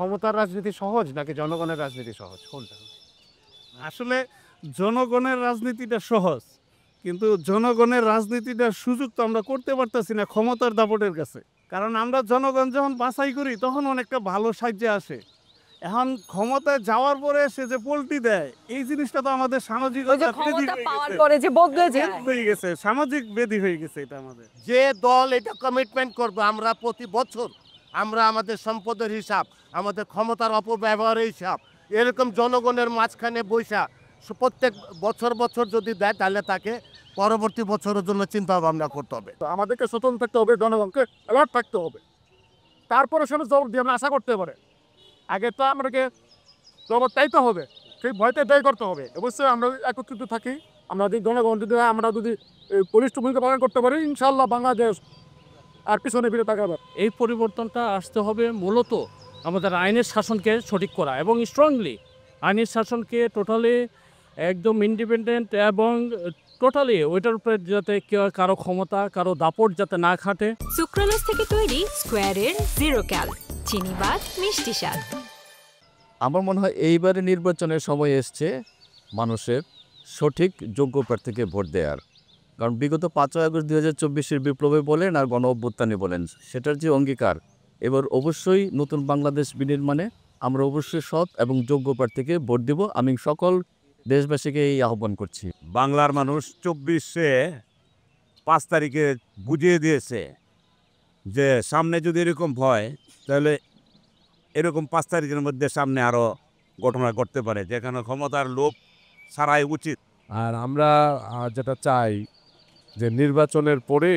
ক্ষমতার রাজনীতি সহজ নাকি জনগণের রাজনীতি সহজ, কোনটা? আসলে জনগণের রাজনীতিটা সহজ, কিন্তু জনগণের রাজনীতিটার সুযোগ তো আমরা করতে পারতেছি না ক্ষমতার দাপটের কাছে। কারণ আমরা জনগণ যখন বাছাই করি তখন অনেকটা ভালো সাহায্যে আসে। এখন ক্ষমতায় যাওয়ার পরে সে যে পল্টি দেয়, এই জিনিসটা তো আমাদের সামাজিক ওই যে ক্ষমতা পাওয়ার পরে যে বদলে যায়। হয়ে গেছে, সামাজিক ব্যাধি হয়ে গেছে এটা আমাদের। যে দল এটা কমিটমেন্ট করবে আমরা প্রতি বছর আমরা আমাদের সম্পদের হিসাব, আমাদের ক্ষমতার অপব্যবহারের হিসাব এরকম জনগণের মাঝখানে বৈশা প্রত্যেক বছর বছর যদি দেয় তাহলে তাকে পরবর্তী বছরের জন্য চিন্তা ভাবনা করতে হবে। তো আমাদেরকে স্বতন্ত্র থাকতে হবে, জনগণকে অ্যালার্ট থাকতে হবে, তারপরে সেটা জবাব দিয়ে আমরা আশা করতে পারে। আগে তো আমাদেরকে জবাব চাইতে হবে, সেই ভয়তে দায়ী করতে হবে। অবশ্যই আমরা একত্রিত থাকি, আমরা যদি জনগণ যদি আমরা যদি বলিষ্ঠ ভূমিকা পালন করতে পারি, ইনশাআল্লাহ বাংলাদেশ আর পিছনে ফিরে তাকাবে। এই পরিবর্তনটা আসতে হবে মূলত আমাদের আইনের শাসনকে সঠিক করা এবং স্ট্রংলি আইনের শাসনকে টোটালি একদম ইন্ডিপেন্ডেন্ট এবং টোটালি ওইটার উপরে যাতে কারো ক্ষমতা কারো দাপট যাতে না খাটে। সুক্রালোজ থেকে তৈরি স্কোয়ারের জিরো ক্যাল চিনি বাদ মিষ্টি স্বাদ। আমার মনে হয় এইবারে নির্বাচনের সময় এসছে মানুষের সঠিক যোগ্য প্রার্থীকে ভোট দেওয়ার। কারণ বিগত 5ই আগস্ট 2024-এর বিপ্লবে বলেন আর গণ অভ্যুত্থানে বলেন, সেটার যে অঙ্গীকার এবার অবশ্যই নতুন বাংলাদেশ বিনির্মাণে আমরা অবশ্যই সৎ এবং যোগ্য প্রার্থীকে ভোট দেব। আমি সকল দেশবাসীকে এই আহ্বান করছি। বাংলার মানুষ 5 তারিখে বুঝিয়ে দিয়েছে যে সামনে যদি এরকম হয় তাহলে এরকম 5 তারিখের মধ্যে সামনে আরও ঘটনা ঘটতে পারে, যেখানে ক্ষমতার লোভ ছাড়াই উচিত। আর আমরা যেটা চাই যে নির্বাচনের পরে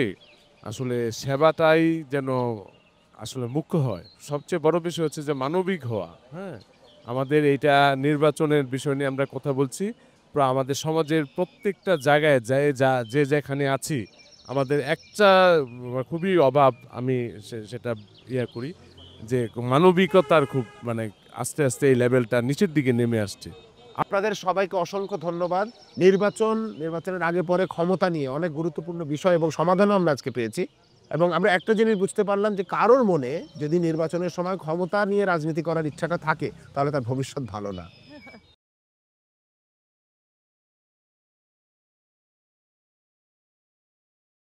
আসলে সেবাটাই যেন আসলে মুখ্য হয়। সবচেয়ে বড় বিষয় হচ্ছে যে মানবিক হওয়া। হ্যাঁ, আমাদের এইটা নির্বাচনের বিষয় নিয়ে আমরা কথা বলছি, আমাদের সমাজের প্রত্যেকটা জায়গায় যে যেখানে আছি আমাদের একটা খুবই অভাব, আমি সেটা করি যে মানবিকতার খুব আস্তে আস্তে এই লেভেলটা নিচের দিকে নেমে আসছে। আপনাদের সবাইকে অসংখ্য ধন্যবাদ। নির্বাচনের আগে পরে ক্ষমতা নিয়ে অনেক গুরুত্বপূর্ণ বিষয় এবং সমাধানও আমরা আজকে পেয়েছি, এবং আমরা একটা জিনিস বুঝতে পারলাম যে কারোর মনে যদি নির্বাচনের সময় ক্ষমতা নিয়ে রাজনীতি করার ইচ্ছাটা থাকে তাহলে তার ভবিষ্যৎ ভালো না।